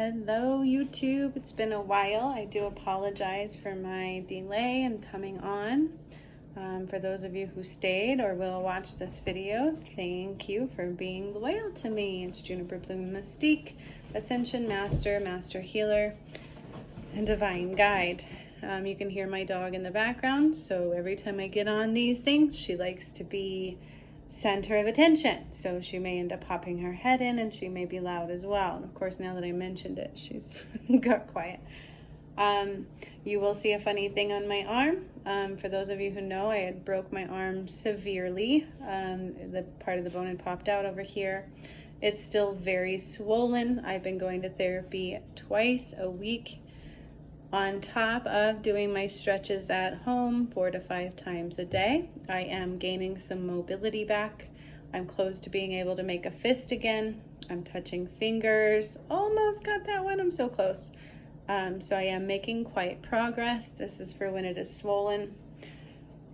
Hello YouTube, it's been a while. I do apologize for my delay in coming on. For those of you who stayed or will watch this video, thank you for being loyal to me. It's Juniper Bloom Mystique, Ascension Master, Master Healer, and Divine Guide. You can hear my dog in the background, so every time I get on these things, she likes to be center of attention, so she may end up popping her head in, and she may be loud as well. And of course, now that I mentioned it, she's got quiet. You will see a funny thing on my arm. For those of you who know, I had broke my arm severely. The part of the bone had popped out over here. It's still very swollen. I've been going to therapy twice a week, on top of doing my stretches at home 4 to 5 times a day. I am gaining some mobility back. I'm close to being able to make a fist again. I'm touching fingers. Almost got that one. I'm so close. So I am making quite progress. This is for when it is swollen.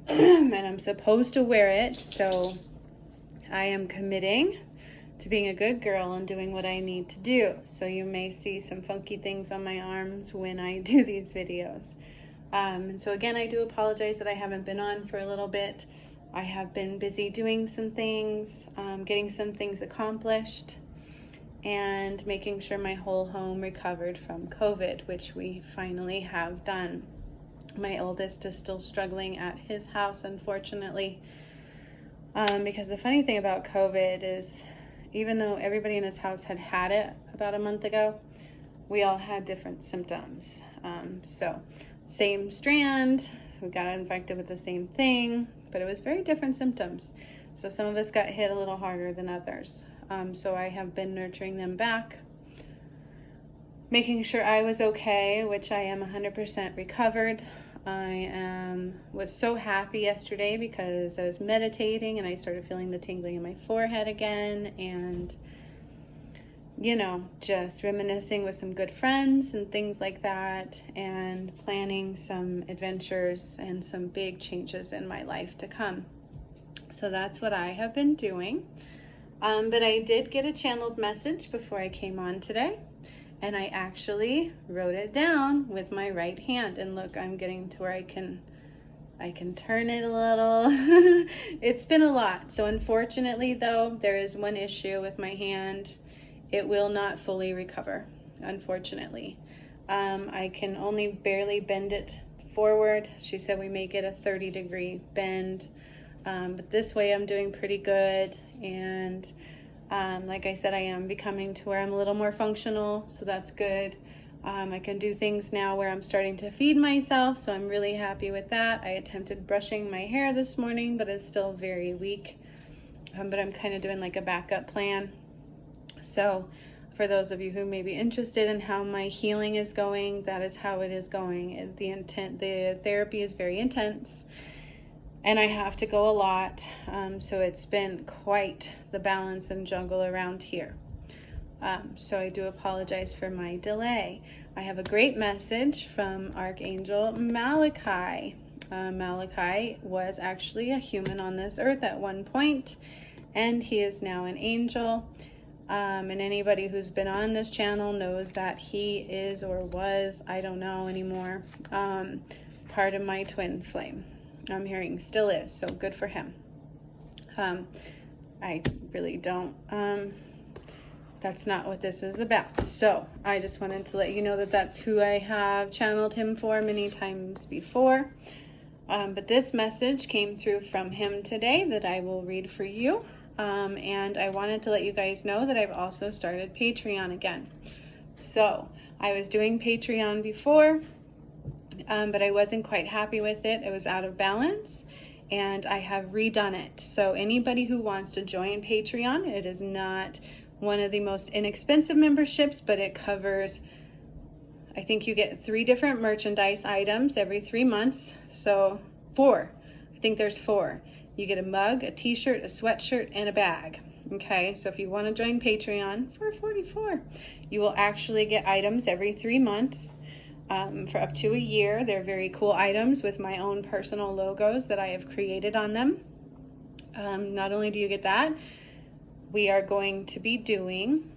And I'm supposed to wear it. So I am committing to being a good girl and doing what I need to do. So you may see some funky things on my arms when I do these videos. And so again, I do apologize that I haven't been on for a little bit. I have been busy doing some things, getting some things accomplished, and making sure my whole home recovered from COVID, which we finally have done. My oldest is still struggling at his house, unfortunately, because the funny thing about COVID is, even though everybody in his house had it about a month ago, we all had different symptoms. So same strand, we got infected with the same thing, but it was very different symptoms. So some of us got hit a little harder than others. So I have been nurturing them back, making sure I was okay, which I am 100% recovered. I was so happy yesterday because I was meditating and I started feeling the tingling in my forehead again, and just reminiscing with some good friends and things like that, and planning some adventures and some big changes in my life to come. So that's what I have been doing. But I did get a channeled message before I came on today. And I actually wrote it down with my right hand. And look, I'm getting to where I can turn it a little. It's been a lot. So unfortunately, though, there is one issue with my hand. It will not fully recover, unfortunately. I can only barely bend it forward. She said we may get a 30-degree bend. But this way I'm doing pretty good. And like I said, I am becoming to where I'm a little more functional, so that's good. I can do things now where I'm starting to feed myself, so I'm really happy with that. I attempted brushing my hair this morning, but it's still very weak. But I'm kind of doing like a backup plan. So for those of you who may be interested in how my healing is going, that is how it is going. The therapy is very intense, and I have to go a lot, so it's been quite the balance and juggle around here. So I do apologize for my delay. I have a great message from Archangel Malachi. Malichai was actually a human on this earth at one point, and he is now an angel. And anybody who's been on this channel knows that he is, or was, I don't know anymore, part of my twin flame. I'm hearing still is, so good for him. I really don't, that's not what this is about. So I just wanted to let you know that that's who I have channeled him for many times before. But this message came through from him today that I will read for you. And I wanted to let you guys know that I've also started Patreon again. So I was doing Patreon before, but I wasn't quite happy with it. It was out of balance, and I have redone it. So anybody who wants to join Patreon, it is not one of the most inexpensive memberships, but it covers, I think you get 3 different merchandise items every 3 months. So 4, I think there's 4. You get a mug, a t-shirt, a sweatshirt, and a bag. Okay, so if you want to join Patreon for $44, you will actually get items every 3 months. For up to a year. They're very cool items with my own personal logos that I have created on them. Not only do you get that, we are going to be doing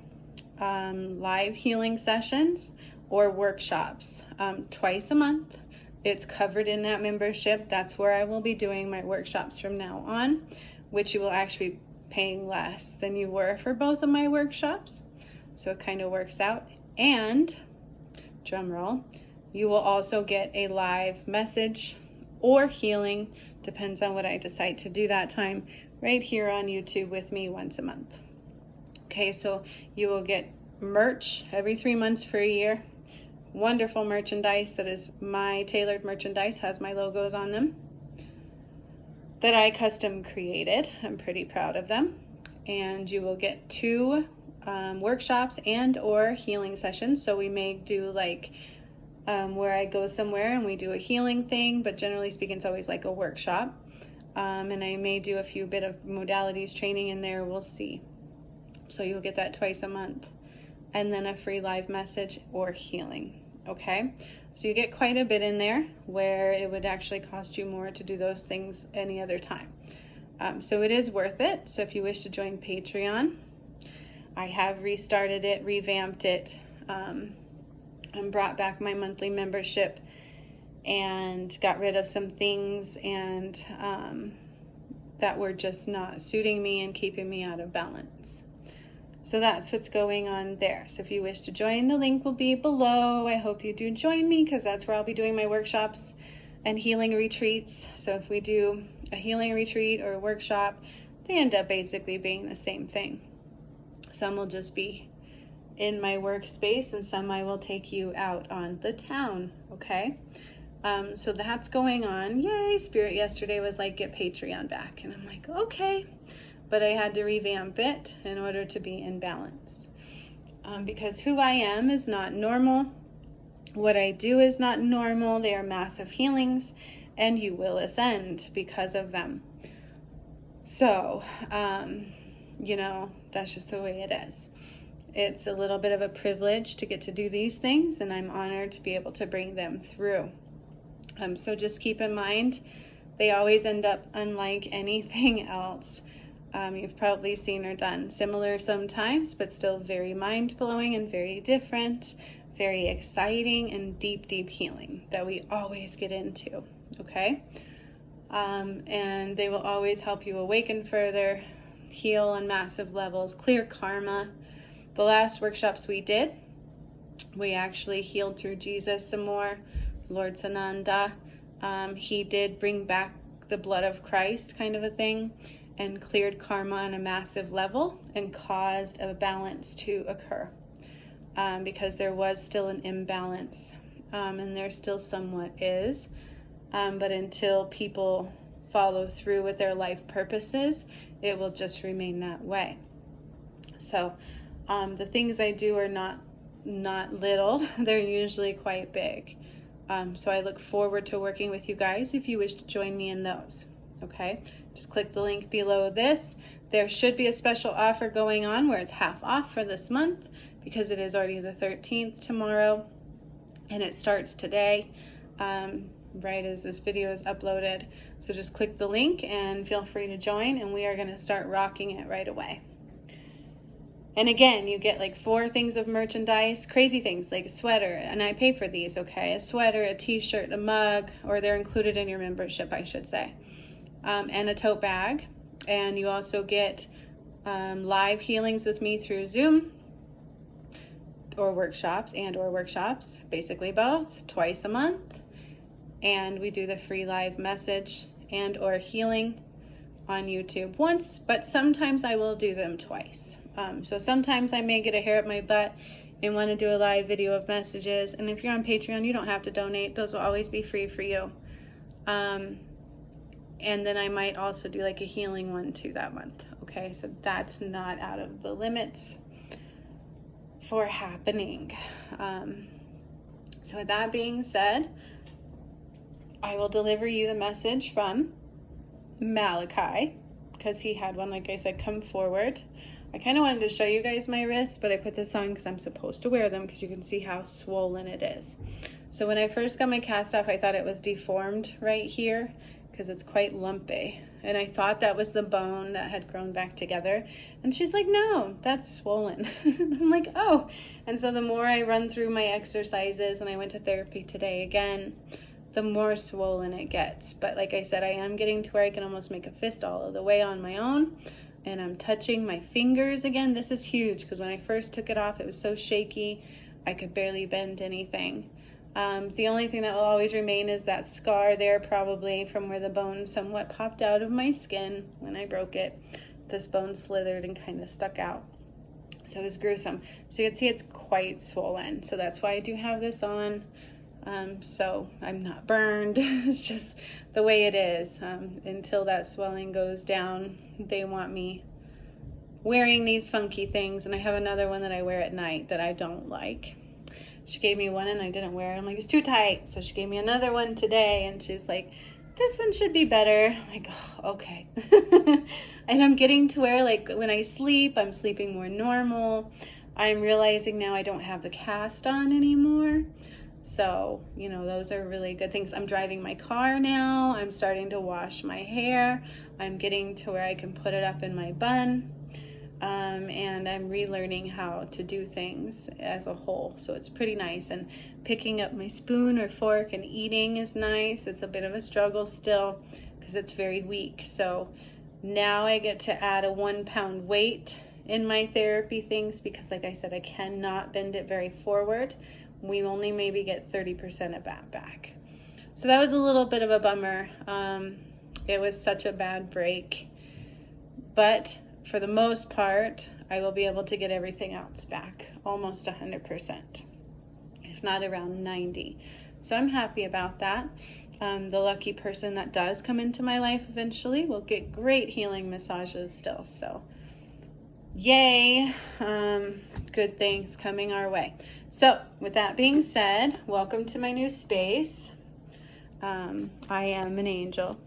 live healing sessions or workshops twice a month. It's covered in that membership. That's where I will be doing my workshops from now on, which you will actually be paying less than you were for both of my workshops. So it kind of works out. And, drum roll, you will also get a live message or healing, depends on what I decide to do that time, right here on YouTube with me once a month. Okay, so you will get merch every 3 months for a year. Wonderful merchandise that is my tailored merchandise, has my logos on them, that I custom created. I'm pretty proud of them. And you will get 2 workshops and or healing sessions. So we may do like where I go somewhere and we do a healing thing, but generally speaking, it's always like a workshop. And I may do a few bit of modalities training in there. We'll see. So you'll get that twice a month. And then a free live message or healing. Okay, so you get quite a bit in there where it would actually cost you more to do those things any other time. So it is worth it. So if you wish to join Patreon, I have restarted it, revamped it, and brought back my monthly membership and got rid of some things and that were just not suiting me and keeping me out of balance. So that's what's going on there. So if you wish to join, the link will be below. I hope you do join me because that's where I'll be doing my workshops and healing retreats. So if we do a healing retreat or a workshop, they end up basically being the same thing. Some will just be in my workspace and some I will take you out on the town, okay? So that's going on. Yay, Spirit yesterday was like, get Patreon back. And I'm like, okay. But I had to revamp it in order to be in balance. Because who I am is not normal. What I do is not normal. They are massive healings, and you will ascend because of them. So, that's just the way it is. It's a little bit of a privilege to get to do these things, and I'm honored to be able to bring them through. So just keep in mind, they always end up unlike anything else you've probably seen or done. Similar sometimes, but still very mind-blowing and very different, very exciting and deep, deep healing that we always get into, okay? And they will always help you awaken further, heal on massive levels, clear karma. The last workshops we did, we actually healed through Jesus some more. Lord Sananda, he did bring back the blood of Christ kind of a thing, and cleared karma on a massive level and caused a balance to occur because there was still an imbalance and there still somewhat is, but until people follow through with their life purposes, it will just remain that way. So the things I do are not little, they're usually quite big. So I look forward to working with you guys if you wish to join me in those. Okay, just click the link below this. There should be a special offer going on where it's half off for this month because it is already the 13th tomorrow and it starts today, right as this video is uploaded. So just click the link and feel free to join, and we are going to start rocking it right away. And again, you get like 4 things of merchandise, crazy things like a sweater, and I pay for these, okay? A sweater, a t-shirt, a mug, or they're included in your membership, I should say. And a tote bag. And you also get live healings with me through Zoom or workshops, basically both, twice a month. And we do the free live message and or healing on YouTube once, but sometimes I will do them twice. So sometimes I may get a hair up my butt and want to do a live video of messages. And if you're on Patreon, you don't have to donate. Those will always be free for you. And then I might also do like a healing one too that month. Okay, so that's not out of the limits for happening. So with that being said, I will deliver you the message from Malichai, because he had one, like I said, come forward. I kind of wanted to show you guys my wrist, but I put this on because I'm supposed to wear them because you can see how swollen it is. So when I first got my cast off, I thought it was deformed right here because it's quite lumpy. And I thought that was the bone that had grown back together. And she's like, no, that's swollen. I'm like, oh. And so the more I run through my exercises, and I went to therapy today again, the more swollen it gets. But like I said, I am getting to where I can almost make a fist all of the way on my own. And I'm touching my fingers again. This is huge because when I first took it off, it was so shaky, I could barely bend anything. The only thing that will always remain is that scar there, probably from where the bone somewhat popped out of my skin when I broke it. This bone slithered and kind of stuck out. So it was gruesome. So you can see it's quite swollen. So that's why I do have this on. So I'm not burned. It's just the way it is. Until that swelling goes down, they want me wearing these funky things. And I have another one that I wear at night that I don't like. She gave me one and I didn't wear it. I'm like, it's too tight. So she gave me another one today and she's like, this one should be better. I'm like, oh, okay. And I'm getting to where, like, when I sleep, I'm sleeping more normal. I'm realizing now I don't have the cast on anymore. So, you know, those are really good things. I'm driving my car now. I'm starting to wash my hair. I'm getting to where I can put it up in my bun. And I'm relearning how to do things as a whole. So it's pretty nice. And picking up my spoon or fork and eating is nice. It's a bit of a struggle still because it's very weak. So now I get to add a 1 pound weight in my therapy things because, like I said, I cannot bend it very forward. We only maybe get 30% of that back. So that was a little bit of a bummer. It was such a bad break. But for the most part, I will be able to get everything else back, almost 100%, if not around 90. So I'm happy about that. The lucky person that does come into my life eventually will get great healing massages still. So yay, good things coming our way. So with that being said, welcome to my new space. I am an angel.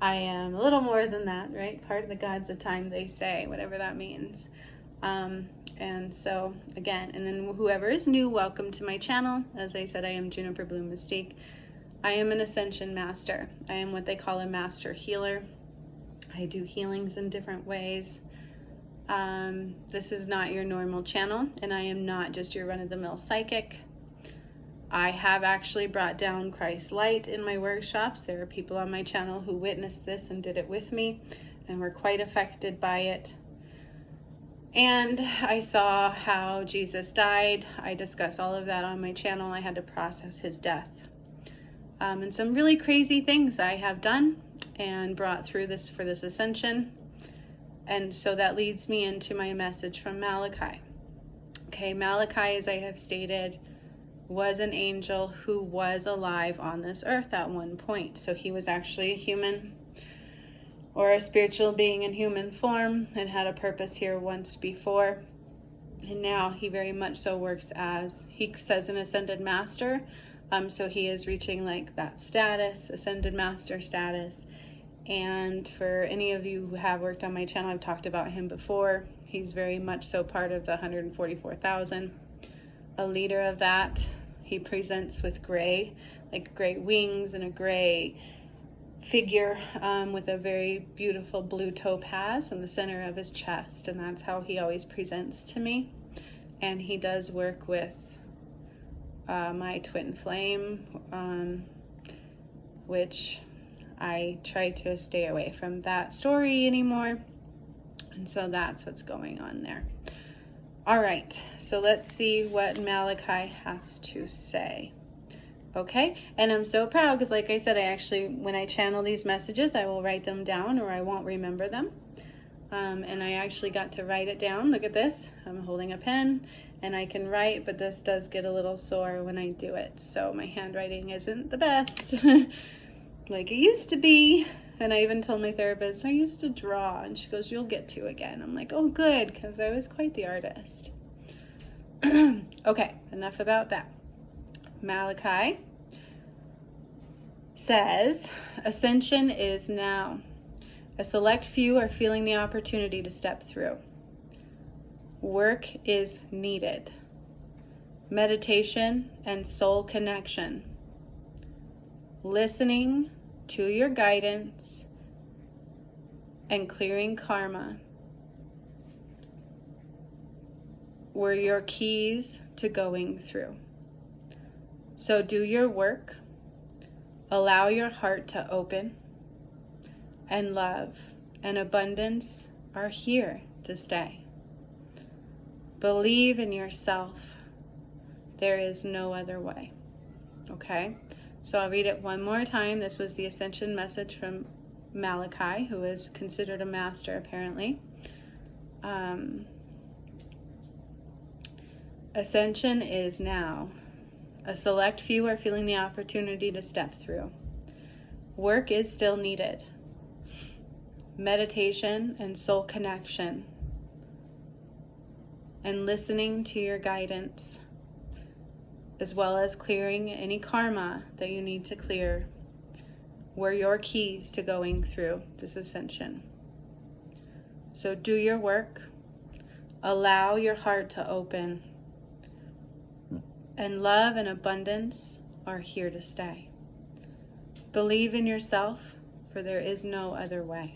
I am a little more than that, right? Part of the gods of time, they say, whatever that means. And so, again, and then whoever is new, welcome to my channel. As I said, I am Juniper Bloom Mystique. I am an Ascension master. I am what they call a master healer. I do healings in different ways. This is not your normal channel, and I am not just your run-of-the-mill psychic. I have actually brought down Christ's light in my workshops. There are people on my channel who witnessed this and did it with me and were quite affected by it. And I saw how Jesus died. I discuss all of that on my channel. I had to process his death. And some really crazy things I have done and brought through this for this ascension. And so that leads me into my message from Malachi. Okay, Malachi, as I have stated, was an angel who was alive on this earth at one point. So he was actually a human or a spiritual being in human form and had a purpose here once before. And now he very much so works as, he says, an ascended master. So he is reaching like that status, ascended master status. And for any of you who have worked on my channel, I've talked about him before. He's very much so part of the 144,000, a leader of that. He presents with gray, like gray wings and a gray figure with a very beautiful blue topaz in the center of his chest. And that's how he always presents to me. And he does work with my twin flame, which I try to stay away from that story anymore. And so that's what's going on there. All right, so let's see what Malachi has to say. Okay, and I'm so proud because, like I said, I actually, when I channel these messages, I will write them down or I won't remember them. And I actually got to write it down. Look at this. I'm holding a pen and I can write, but this does get a little sore when I do it. So my handwriting isn't the best like it used to be. And I even told my therapist, I used to draw. And she goes, you'll get to again. I'm like, oh, good, because I was quite the artist. Okay, enough about that. Malachi says, Ascension is now. A select few are feeling the opportunity to step through. Work is needed. Meditation and soul connection. Listening to your guidance and clearing karma were your keys to going through. So do your work, allow your heart to open, and love and abundance are here to stay. Believe in yourself. There is no other way. Okay? So I'll read it one more time. This was the Ascension message from Malachi, who is considered a master apparently. Ascension is now. A select few are feeling the opportunity to step through. Work is still needed. Meditation and soul connection and listening to your guidance, as well as clearing any karma that you need to clear, were your keys to going through this ascension. So do your work, allow your heart to open, and love and abundance are here to stay. Believe in yourself, for there is no other way.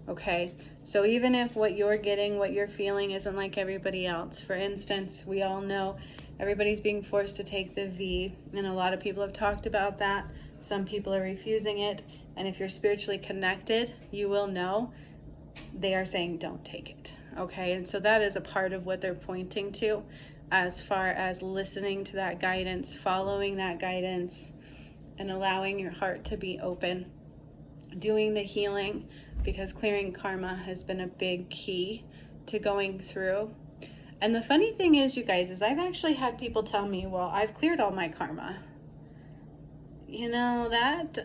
Okay, so even if what you're getting, what you're feeling isn't like everybody else, for instance, we all know everybody's being forced to take the V, and a lot of people have talked about that. Some people are refusing it, and if you're spiritually connected, you will know they are saying don't take it. Okay, and so that is a part of what they're pointing to as far as listening to that guidance, following that guidance, and allowing your heart to be open, doing the healing, because clearing karma has been a big key to going through. And the funny thing is, you guys, is I've actually had people tell me, well, I've cleared all my karma. You know, that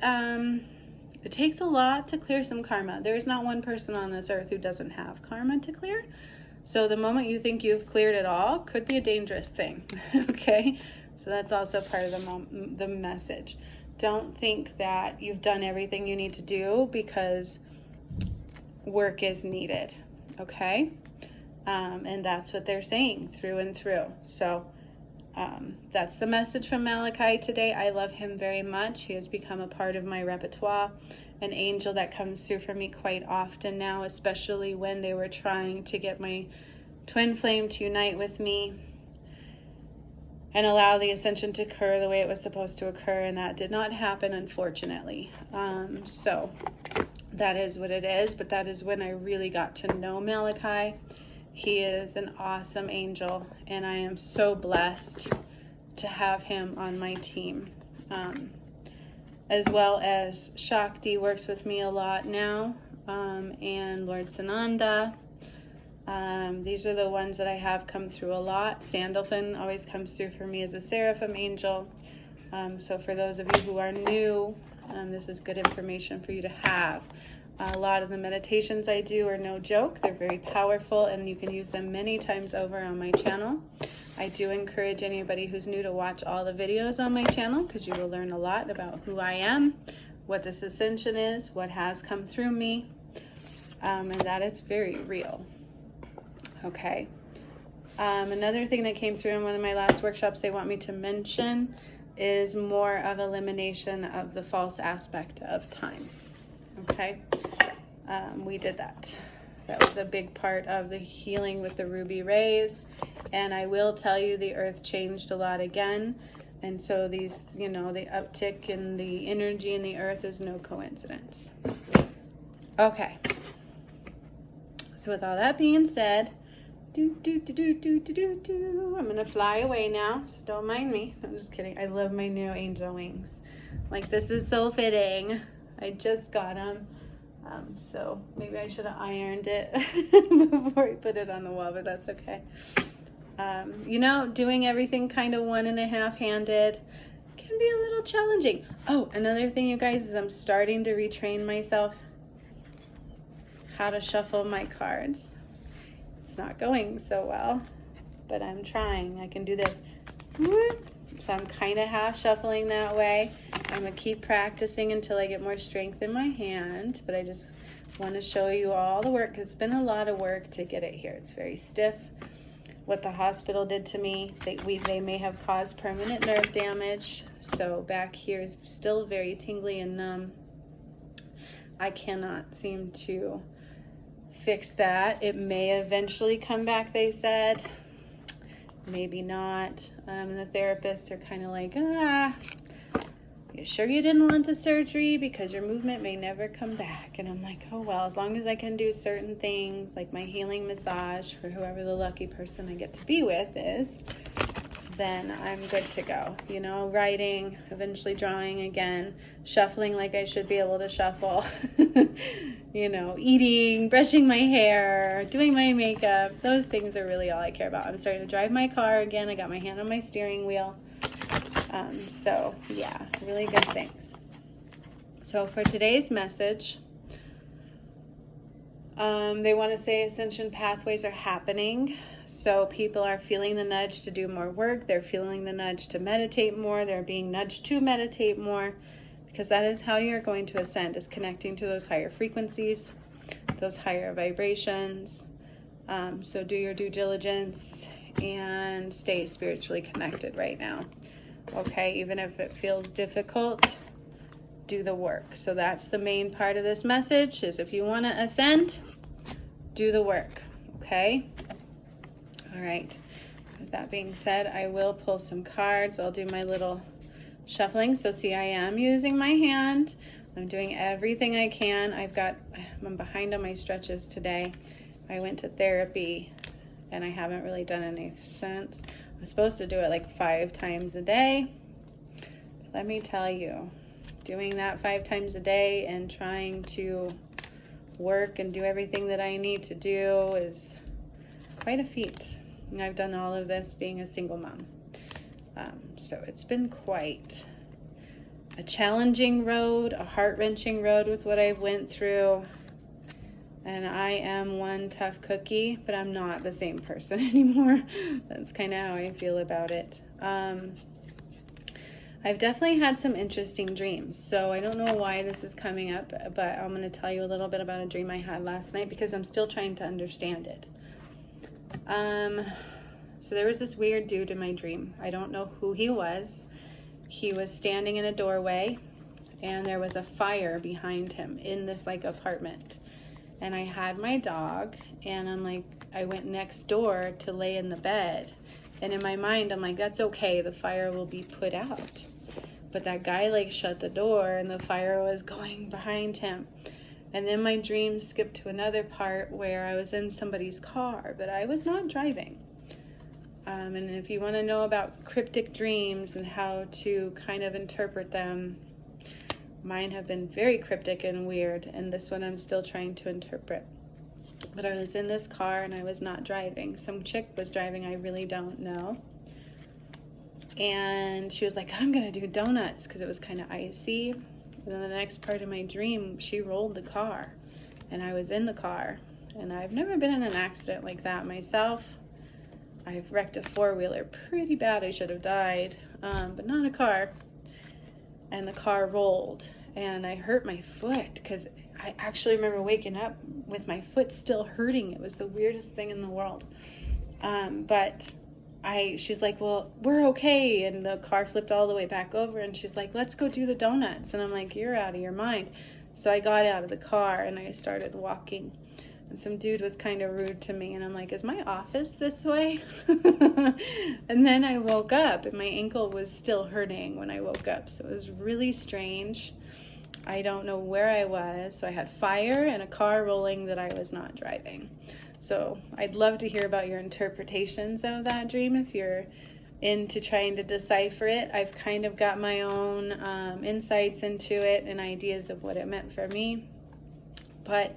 it takes a lot to clear some karma. There's not one person on this earth who doesn't have karma to clear. So the moment you think you've cleared it all could be a dangerous thing. Okay, so that's also part of the message. Don't think that you've done everything you need to do, because work is needed. Okay, and that's what they're saying through and through. So that's the message from Malachi today. I love him very much. He has become a part of my repertoire, an angel that comes through for me quite often now, especially when they were trying to get my twin flame to unite with me and allow the ascension to occur the way it was supposed to occur, and that did not happen, unfortunately. So that is what it is, but that is when I really got to know Malichai. He is an awesome angel, and I am so blessed to have him on my team. As well as Shakti works with me a lot now, and Lord Sananda. These are the ones that I have come through a lot. Sandalphon always comes through for me as a seraphim angel. So for those of you who are new, this is good information for you to have. A lot of the meditations I do are no joke. They're very powerful, and you can use them many times over on my channel. I do encourage anybody who's new to watch all the videos on my channel, because you will learn a lot about who I am, what this ascension is, what has come through me, and that it's very real. Okay. Another thing that came through in one of my last workshops they want me to mention is more of elimination of the false aspect of time. Okay. We did that. That was a big part of the healing with the ruby rays. And I will tell you, the earth changed a lot again. And so these, you know, the uptick in the energy in the earth is no coincidence. Okay. So with all that being said, I'm going to fly away now. So don't mind me. I'm just kidding. I love my new angel wings. Like, this is so fitting. I just got them. So maybe I should have ironed it before I put it on the wall, but that's okay. You know, doing everything kind of 1.5 handed can be a little challenging. Oh, another thing, you guys, is I'm starting to retrain myself how to shuffle my cards. It's not going so well, but I'm trying. I can do this. So I'm kind of half shuffling that way. I'm going to keep practicing until I get more strength in my hand, but I just want to show you all the work. It's been a lot of work to get it here. It's very stiff. What the hospital did to me, they may have caused permanent nerve damage, so back here is still very tingly and numb. I cannot seem to fix that. It may eventually come back, they said. Maybe not. The therapists are kind of like, you sure you didn't want the surgery? Because your movement may never come back. And I'm like, oh, well, as long as I can do certain things, like my healing massage for whoever the lucky person I get to be with is, then I'm good to go. You know, writing, eventually drawing again, shuffling like I should be able to shuffle, you know, eating, brushing my hair, doing my makeup. Those things are really all I care about. I'm starting to drive my car again. I got my hand on my steering wheel. So yeah, really good things. So for today's message, they want to say ascension pathways are happening. So people are feeling the nudge to do more work. They're feeling the nudge to meditate more. They're being nudged to meditate more, because that is how you're going to ascend, is connecting to those higher frequencies, those higher vibrations. So do your due diligence and stay spiritually connected right now. Okay, even if it feels difficult, do the work. So that's the main part of this message, is if you want to ascend, do the work. Okay? All right. With that being said, I will pull some cards. I'll do my little shuffling. So see, I am using my hand. I'm doing everything I can. I'm behind on my stretches today. I went to therapy and I haven't really done any since. I'm supposed to do it like 5 times a day. Let me tell you, doing that 5 times a day and trying to work and do everything that I need to do is quite a feat. And I've done all of this being a single mom. So it's been quite a challenging road, a heart-wrenching road with what I've went through. And I am one tough cookie, but I'm not the same person anymore. That's kind of how I feel about it. I've definitely had some interesting dreams. So I don't know why this is coming up, but I'm going to tell you a little bit about a dream I had last night because I'm still trying to understand it. So there was this weird dude in my dream. I don't know who he was. He was standing in a doorway and there was a fire behind him in this like apartment. And I had my dog, and I went next door to lay in the bed. And in my mind, I'm like, that's okay, the fire will be put out. But that guy like shut the door and the fire was going behind him. And then my dream skipped to another part where I was in somebody's car, but I was not driving. And if you want to know about cryptic dreams and how to kind of interpret them, mine have been very cryptic and weird, and this one I'm still trying to interpret. But I was in this car and I was not driving. Some chick was driving, I really don't know. And she was like, I'm gonna do donuts, because it was kind of icy. And then the next part of my dream, she rolled the car and I was in the car. And I've never been in an accident like that myself. I've wrecked a 4-wheeler pretty bad. I should have died, but not a car. And the car rolled and I hurt my foot, because I actually remember waking up with my foot still hurting. It was the weirdest thing in the world. But she's like, well, we're okay. And the car flipped all the way back over and she's like, let's go do the donuts. And I'm like, you're out of your mind. So I got out of the car and I started walking. And some dude was kind of rude to me. And I'm like, is my office this way? And then I woke up and my ankle was still hurting when I woke up. So it was really strange. I don't know where I was. So I had fire and a car rolling that I was not driving. So I'd love to hear about your interpretations of that dream if you're into trying to decipher it. I've kind of got my own insights into it and ideas of what it meant for me. But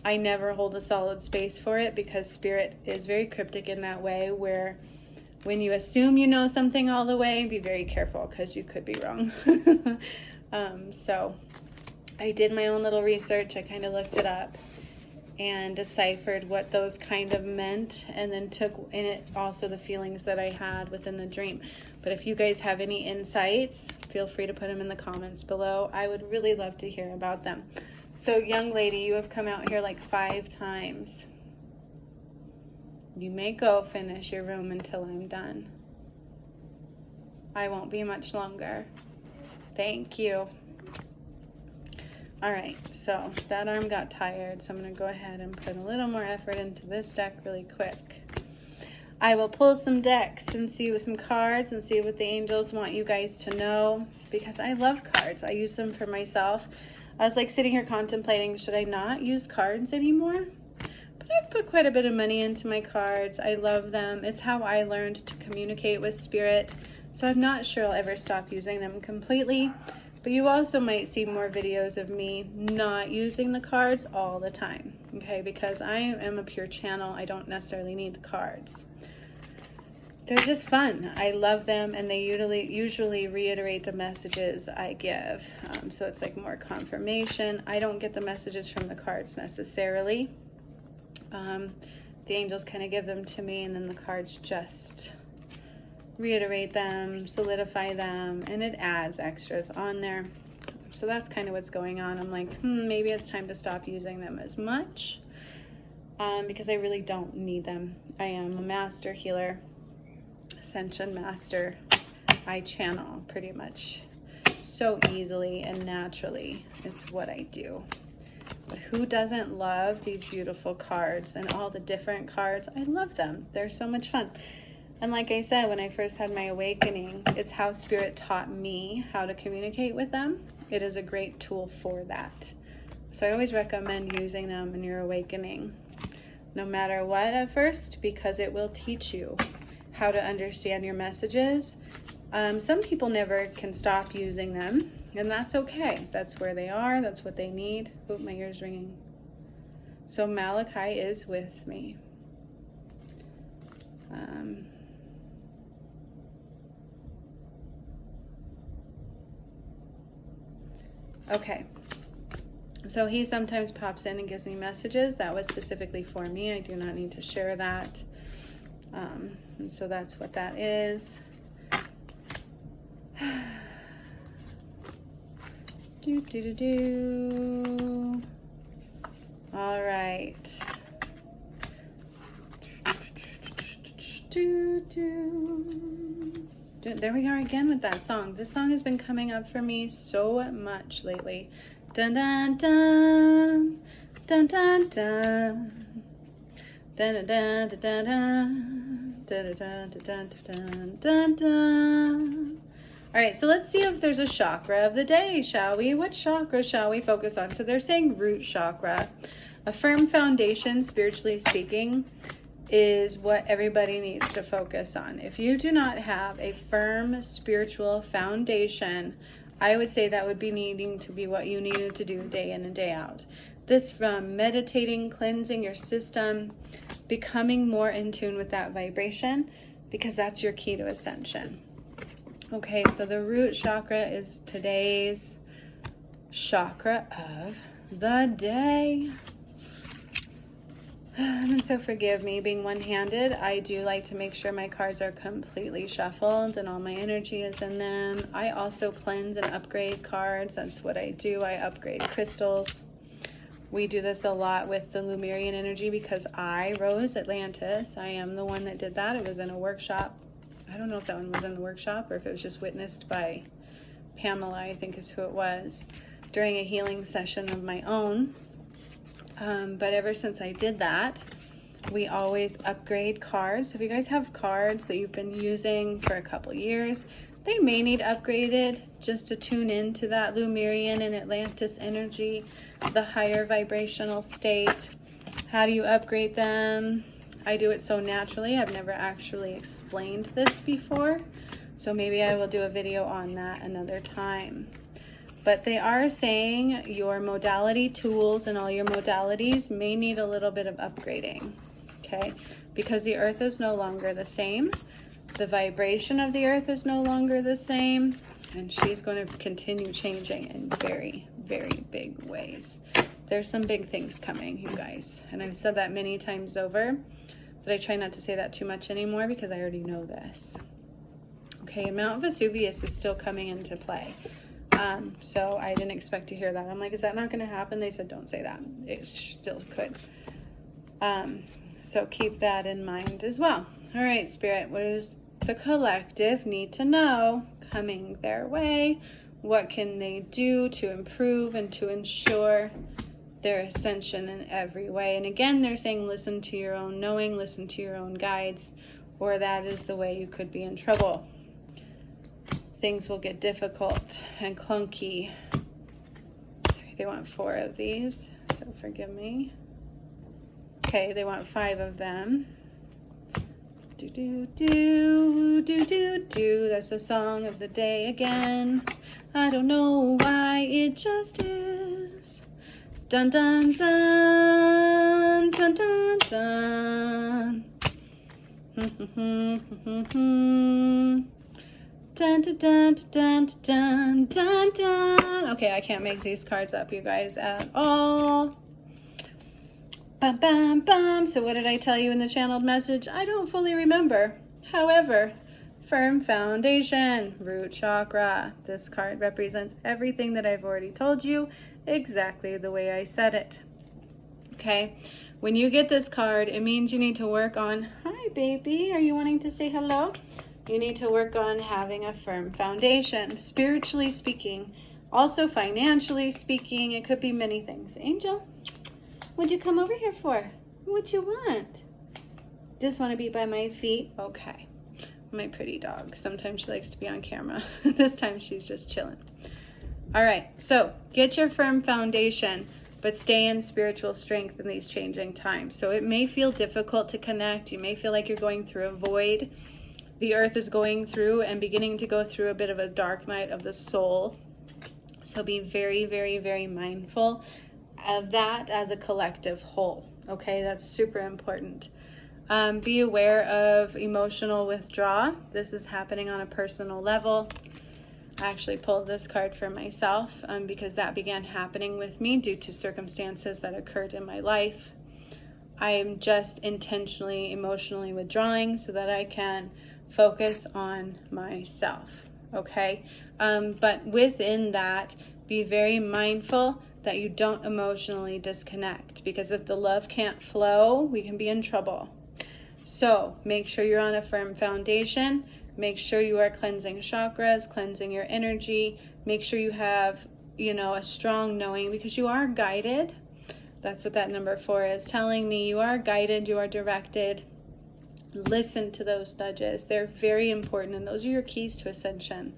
I never hold a solid space for it, because spirit is very cryptic in that way, where when you assume you know something all the way, be very careful because you could be wrong. So I did my own little research. I kind of looked it up and deciphered what those kind of meant, and then took in it also the feelings that I had within the dream. But if you guys have any insights, feel free to put them in the comments below. I would really love to hear about them. So, young lady, you have come out here like 5 times. You may go finish your room until I'm done. I won't be much longer. Thank you. All right, so that arm got tired, so I'm going to go ahead and put a little more effort into this deck really quick. I will pull some decks and see with some cards and see what the angels want you guys to know, because I love cards. I use them for myself. I was like sitting here contemplating, should I not use cards anymore? But I've put quite a bit of money into my cards. I love them. It's how I learned to communicate with spirit. So I'm not sure I'll ever stop using them completely. But you also might see more videos of me not using the cards all the time, okay? Because I am a pure channel. I don't necessarily need the cards. They're just fun. I love them, and they usually reiterate the messages I give. So it's like more confirmation. I don't get the messages from the cards necessarily. The angels kind of give them to me, and then the cards just reiterate them, solidify them, and it adds extras on there. So that's kind of what's going on. I'm like, maybe it's time to stop using them as much, because I really don't need them. I am a master healer, Ascension master. I channel pretty much so easily and naturally. It's what I do. But who doesn't love these beautiful cards and all the different cards? I love them. They're so much fun. And like I said, when I first had my awakening, it's how Spirit taught me how to communicate with them. It is a great tool for that. So I always recommend using them in your awakening, no matter what at first, because it will teach you how to understand your messages. Some people never can stop using them, and that's okay. That's where they are. That's what they need. Oh, my ear's ringing. So Malichai is with me. Okay, so he sometimes pops in and gives me messages. That was specifically for me. I do not need to share that. And so that's what that is. All right. There we are again with that song. This song has been coming up for me so much lately. Dun dun dun dun dun dun dun dun dun dun dun dun dun dun dun. All right, so let's see if there's a chakra of the day, shall we? What chakra shall we focus on? So they're saying root chakra. A firm foundation, spiritually speaking, is what everybody needs to focus on. If you do not have a firm spiritual foundation, I would say that would be needing to be what you needed to do day in and day out. This from meditating, cleansing your system, becoming more in tune with that vibration, because that's your key to ascension. Okay, so the root chakra is today's chakra of the day. And so forgive me being one-handed. I do like to make sure my cards are completely shuffled and all my energy is in them. I also cleanse and upgrade cards. That's what I do. I upgrade crystals. We do this a lot with the Lemurian energy because I rose Atlantis. I am the one that did that. It was in a workshop. I don't know if that one was in the workshop or if it was just witnessed by Pamela, I think is who it was, during a healing session of my own. But ever since I did that, we always upgrade cards. So if you guys have cards that you've been using for a couple years, they may need upgraded just to tune into that Lemurian and Atlantis energy, the higher vibrational state. How do you upgrade them? I do it so naturally. I've never actually explained this before. So maybe I will do a video on that another time. But they are saying your modality tools and all your modalities may need a little bit of upgrading, okay? Because the earth is no longer the same. The vibration of the earth is no longer the same. And she's going to continue changing in very, very big ways. There's some big things coming, you guys. And I've said that many times over, but I try not to say that too much anymore because I already know this. Okay, Mount Vesuvius is still coming into play. So I didn't expect to hear that. I'm like, is that not going to happen? They said, don't say that. It still could. So keep that in mind as well. All right, Spirit, what does the collective need to know coming their way? What can they do to improve and to ensure their ascension in every way? And again, they're saying listen to your own knowing, listen to your own guides, or that is the way you could be in trouble. Things will get difficult and clunky. They want 4 of these, so forgive me. Okay, they want 5 of them. Do, do, do, do, do, do. That's the song of the day again. I don't know why, it just is. Dun, dun, dun, dun, dun, dun. Dun, dun, dun, dun, dun, dun, dun. Okay, I can't make these cards up, you guys, at all. Bum, bum, bum. So what did I tell you in the channeled message? I don't fully remember. However, firm foundation, root chakra. This card represents everything that I've already told you, exactly the way I said it. Okay, when you get this card, it means you need to work on, hi baby, are you wanting to say hello? You need to work on having a firm foundation, spiritually speaking, also financially speaking. It could be many things. Angel, what'd you come over here for? What you want? Just want to be by my feet? Okay. My pretty dog. Sometimes she likes to be on camera. This time she's just chilling. All right. So get your firm foundation, but stay in spiritual strength in these changing times. So it may feel difficult to connect. You may feel like you're going through a void. The earth is going through and beginning to go through a bit of a dark night of the soul. So be very, very, very mindful of that as a collective whole. Okay, that's super important. Be aware of emotional withdrawal. This is happening on a personal level. I actually pulled this card for myself because that began happening with me due to circumstances that occurred in my life. I am just intentionally emotionally withdrawing so that I can focus on myself. Okay, but within that, be very mindful that you don't emotionally disconnect, because if the love can't flow, we can be in trouble. So make sure you're on a firm foundation. Make sure you are cleansing chakras, cleansing your energy. Make sure you have, a strong knowing, because you are guided. That's what that number 4 is telling me. You are guided, you are directed. Listen to those nudges. They're very important, and those are your keys to ascension.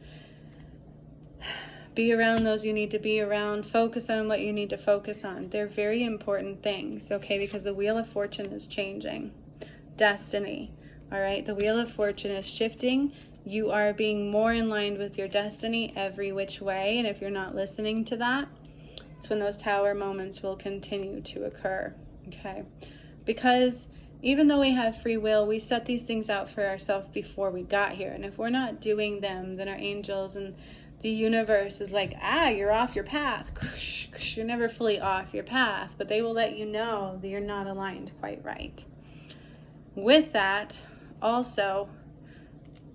Be around those you need to be around. Focus on what you need to focus on. They're very important things, okay? Because the Wheel of Fortune is changing. Destiny, all right? The Wheel of Fortune is shifting. You are being more in line with your destiny every which way. And if you're not listening to that, it's when those tower moments will continue to occur, okay? Because even though we have free will, we set these things out for ourselves before we got here. And if we're not doing them, then our angels and the universe is like, you're off your path. You're never fully off your path, but they will let you know that you're not aligned quite right. With that, also,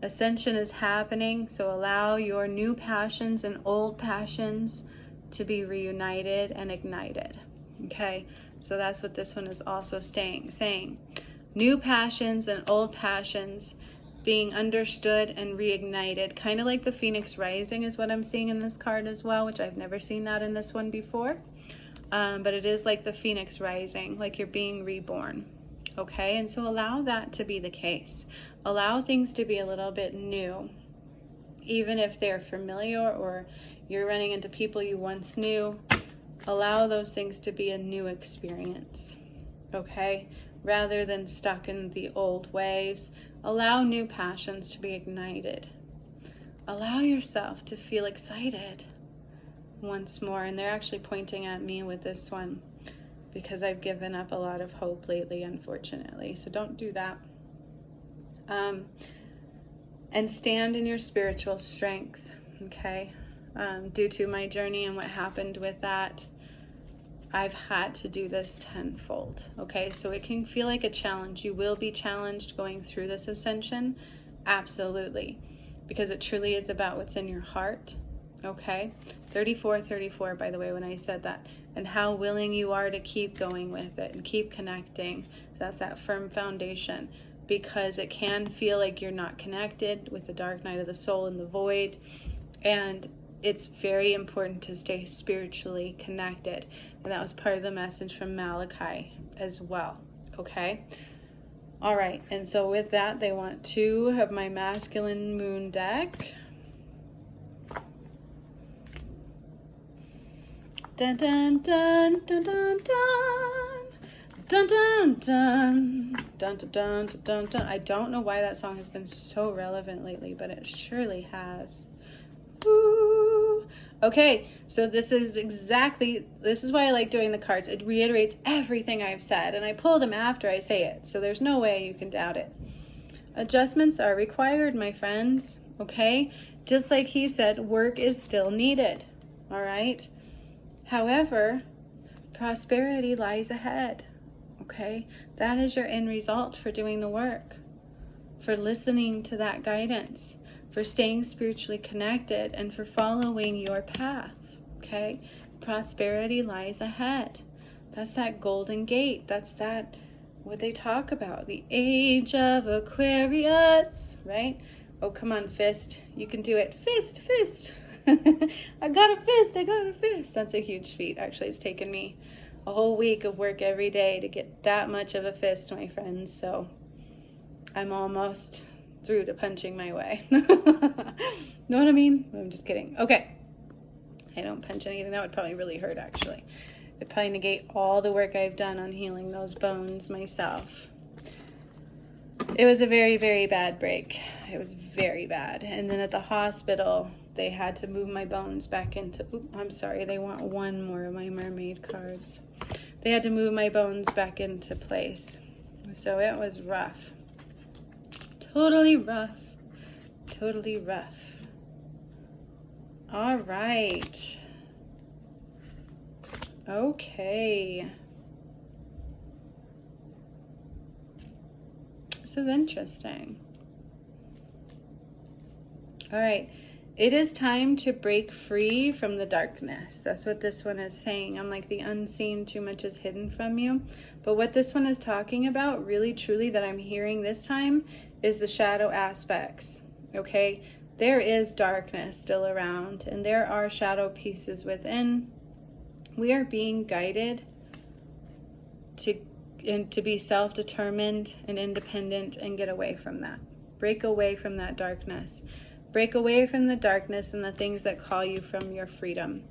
ascension is happening, so allow your new passions and old passions to be reunited and ignited. Okay, so that's what this one is also saying. New passions and old passions being understood and reignited, kind of like the Phoenix Rising is what I'm seeing in this card as well, which I've never seen that in this one before. But it is like the Phoenix Rising, like you're being reborn. Okay, and so allow that to be the case. Allow things to be a little bit new, even if they're familiar or you're running into people you once knew. Allow those things to be a new experience, okay? Rather than stuck in the old ways. Allow new passions to be ignited. Allow yourself to feel excited once more. And they're actually pointing at me with this one because I've given up a lot of hope lately, unfortunately. So don't do that. And stand in your spiritual strength, okay? Due to my journey and what happened with that, I've had to do this tenfold, okay? So it can feel like a challenge. You will be challenged going through this ascension, absolutely, because it truly is about what's in your heart, okay? 34, by the way, when I said that, and how willing you are to keep going with it and keep connecting. That's that firm foundation, because it can feel like you're not connected with the dark night of the soul and the void, and it's very important to stay spiritually connected. And that was part of the message from Malichai as well. Okay? All right. And so with that, they want 2 of my masculine moon deck. Dun dun dun dun dun dun. Dun dun dun dun dun dun dun dun. I don't know why that song has been so relevant lately, but it surely has. Woo. Okay, so this is why I like doing the cards. It reiterates everything I've said, and I pull them after I say it, so there's no way you can doubt it. Adjustments are required, my friends, okay? Just like he said, work is still needed, all right? However, prosperity lies ahead, okay? That is your end result for doing the work, for listening to that guidance, for staying spiritually connected, and for following your path, okay? Prosperity lies ahead. That's that golden gate. That's that, what they talk about, the age of Aquarius, right? Oh, come on, fist. You can do it. Fist, fist. I got a fist. I got a fist. That's a huge feat. Actually, it's taken me a whole week of work every day to get that much of a fist, my friends. So I'm almost through to punching my way. Know what I mean? I'm just kidding. Okay. I don't punch anything. That would probably really hurt, actually. It'd probably negate all the work I've done on healing those bones myself. It was a very, very bad break. It was very bad. And then at the hospital, they had to move my bones back into... I'm sorry. They want 1 more of my mermaid cards. They had to move my bones back into place. So it was rough. Totally rough. Totally rough. All right. Okay. This is interesting. All right. It is time to break free from the darkness. That's what this one is saying. I'm like, the unseen, too much is hidden from you. But what this one is talking about, really, truly, that I'm hearing this time, is the shadow aspects, okay? There is darkness still around, and there are shadow pieces within. We are being guided to be self-determined and independent and get away from that. Break away from that darkness. Break away from the darkness and the things that call you from your freedom,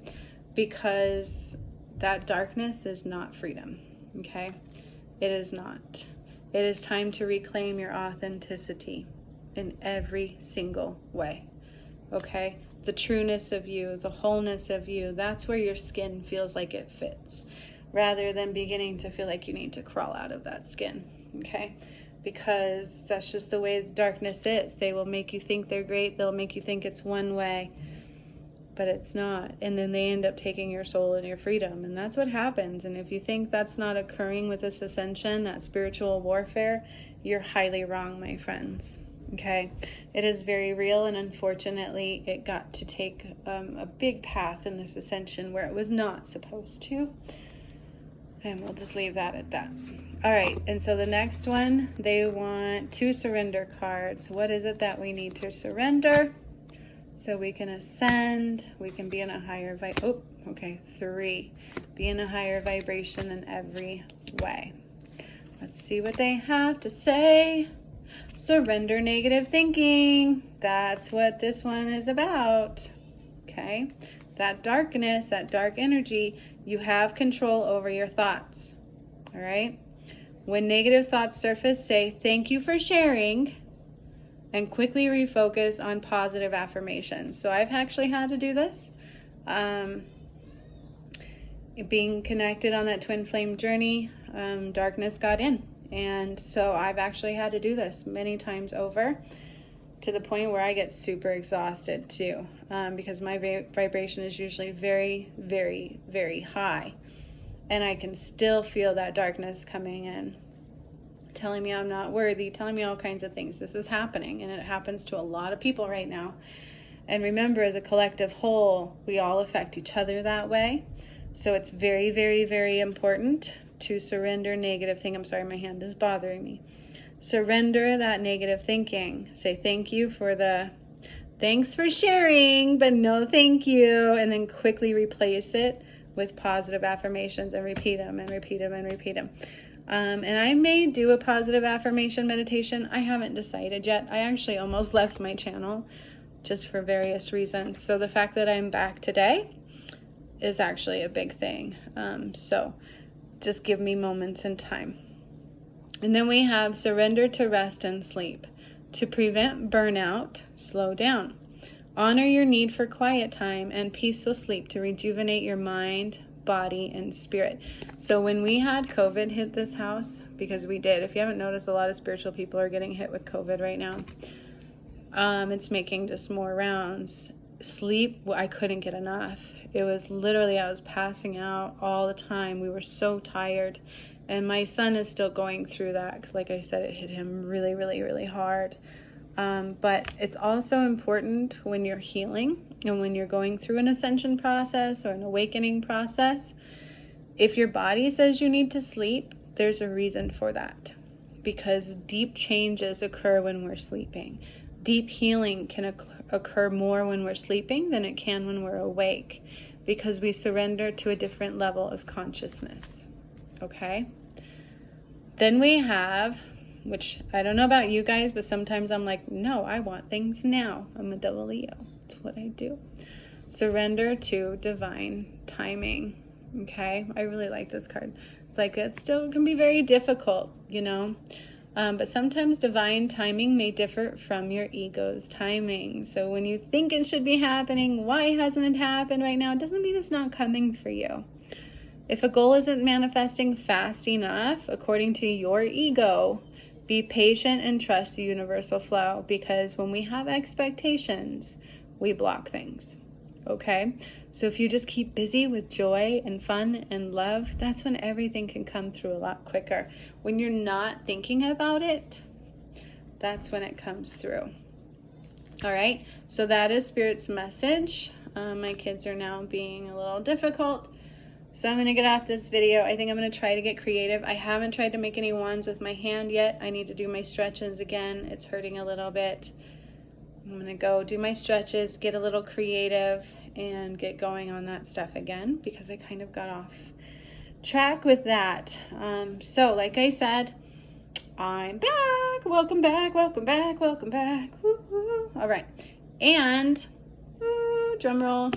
because that darkness is not freedom, okay? It is not. It is time to reclaim your authenticity in every single way, okay? The trueness of you, the wholeness of you, that's where your skin feels like it fits, rather than beginning to feel like you need to crawl out of that skin, okay? Because that's just the way the darkness is. They will make you think they're great. They'll make you think it's one way, but it's not. And then they end up taking your soul and your freedom. And that's what happens. And if you think that's not occurring with this ascension, that spiritual warfare, you're highly wrong, my friends. Okay? It is very real, and unfortunately, it got to take a big path in this ascension where it was not supposed to. And we'll just leave that at that. All right, and so the next one, they want 2 surrender cards. What is it that we need to surrender so we can ascend? We can be in a higher 3. Be in a higher vibration in every way. Let's see what they have to say. Surrender negative thinking. That's what this one is about. Okay? That darkness, that dark energy, you have control over your thoughts. All right? When negative thoughts surface, say, thank you for sharing, and quickly refocus on positive affirmations. So I've actually had to do this. Being connected on that twin flame journey, darkness got in. And so I've actually had to do this many times over, to the point where I get super exhausted too, because my vibration is usually very, very, very high. And I can still feel that darkness coming in, telling me I'm not worthy, telling me all kinds of things. This is happening, and it happens to a lot of people right now. And remember, as a collective whole, we all affect each other that way. So it's very, very, very important to surrender negative thinking. I'm sorry, my hand is bothering me. Surrender that negative thinking. Say thank you for the thanks for sharing, but no thank you. And then quickly replace it with positive affirmations and repeat them and repeat them and repeat them. And I may do a positive affirmation meditation. I haven't decided yet. I actually almost left my channel just for various reasons. So the fact that I'm back today is actually a big thing. So just give me moments in time. And then we have surrender to rest and sleep. To prevent burnout, slow down. Honor your need for quiet time and peaceful sleep to rejuvenate your mind, body, and spirit. So when we had COVID hit this house, because we did, if you haven't noticed, a lot of spiritual people are getting hit with COVID right now. It's making just more rounds. Sleep, I couldn't get enough. It was literally, I was passing out all the time. We were so tired. And my son is still going through that because, like I said, it hit him really, really, really hard. But it's also important when you're healing and when you're going through an ascension process or an awakening process. If your body says you need to sleep, there's a reason for that. Because deep changes occur when we're sleeping. Deep healing can occur more when we're sleeping than it can when we're awake, because we surrender to a different level of consciousness. Okay? Then we have, which I don't know about you guys, but sometimes I'm like, no, I want things now. I'm a double Leo. That's what I do. Surrender to divine timing. Okay? I really like this card. It's like, it still can be very difficult, you know? But sometimes divine timing may differ from your ego's timing. So when you think it should be happening, why hasn't it happened right now? It doesn't mean it's not coming for you. If a goal isn't manifesting fast enough, according to your ego, be patient and trust the universal flow, because when we have expectations, we block things. Okay? So if you just keep busy with joy and fun and love, that's when everything can come through a lot quicker. When you're not thinking about it, that's when it comes through. All right? So that is Spirit's message. My kids are now being a little difficult. So I'm going to get off this video. I think I'm going to try to get creative. I haven't tried to make any wands with my hand yet. I need to do my stretches again. It's hurting a little bit. I'm going to go do my stretches, get a little creative, and get going on that stuff again, because I kind of got off track with that. So like I said, I'm back. Welcome back, welcome back, welcome back. Woo-hoo. All right. And, drum roll,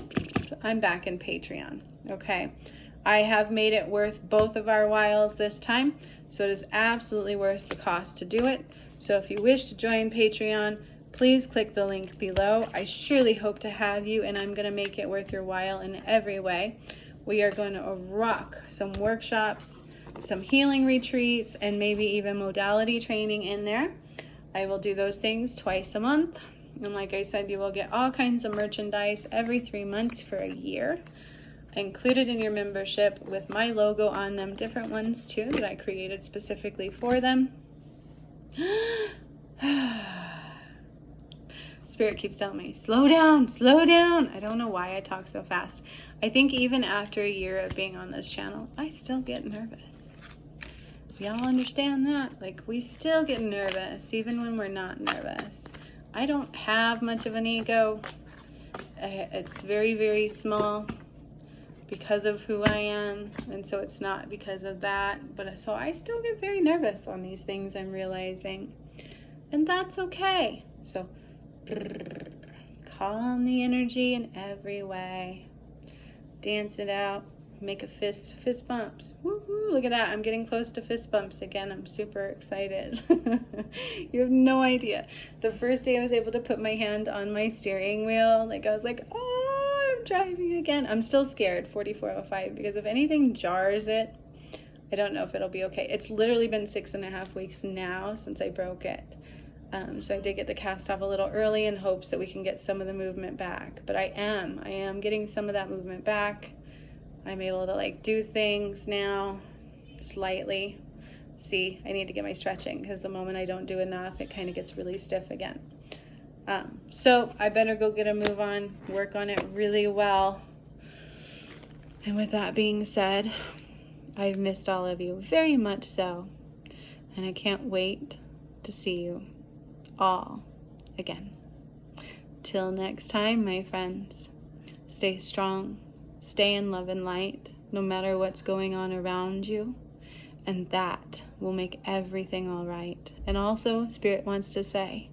I'm back in Patreon. Okay. I have made it worth both of our whiles this time, so it is absolutely worth the cost to do it. So if you wish to join Patreon, please click the link below. I surely hope to have you, and I'm going to make it worth your while in every way. We are going to rock some workshops, some healing retreats, and maybe even modality training in there. I will do those things twice a month. And like I said, you will get all kinds of merchandise every 3 months for a year, included in your membership, with my logo on them, different ones too that I created specifically for them. Spirit keeps telling me, slow down, slow down. I don't know why I talk so fast. I think even after a year of being on this channel, I still get nervous. Y'all understand that? Like, we still get nervous even when we're not nervous. I don't have much of an ego. It's very, very small because of who I am, and so it's not because of that, but so I still get very nervous on these things, I'm realizing, and that's okay. So calm the energy in every way, dance it out, make a fist bumps. Woo-hoo, look at that, I'm getting close to fist bumps again. I'm super excited. You have no idea. The first day I was able to put my hand on my steering wheel, like I was like, oh, driving again. I'm still scared, 4405, because if anything jars it, I don't know if it'll be okay. It's literally been 6.5 weeks now since I broke it. So I did get the cast off a little early in hopes that we can get some of the movement back. But I am getting some of that movement back. I'm able to like do things now slightly. See, I need to get my stretching, because the moment I don't do enough, it kind of gets really stiff again. So I better go get a move on, work on it really well. And with that being said, I've missed all of you very much so, and I can't wait to see you all again. Till next time, my friends, stay strong, stay in love and light, no matter what's going on around you, and that will make everything all right. And also, Spirit wants to say,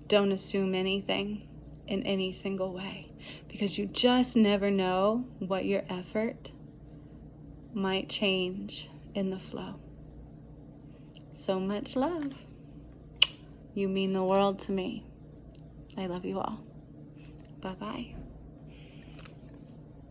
don't assume anything in any single way, because you just never know what your effort might change in the flow. So much love. You mean the world to me. I love you all. Bye-bye.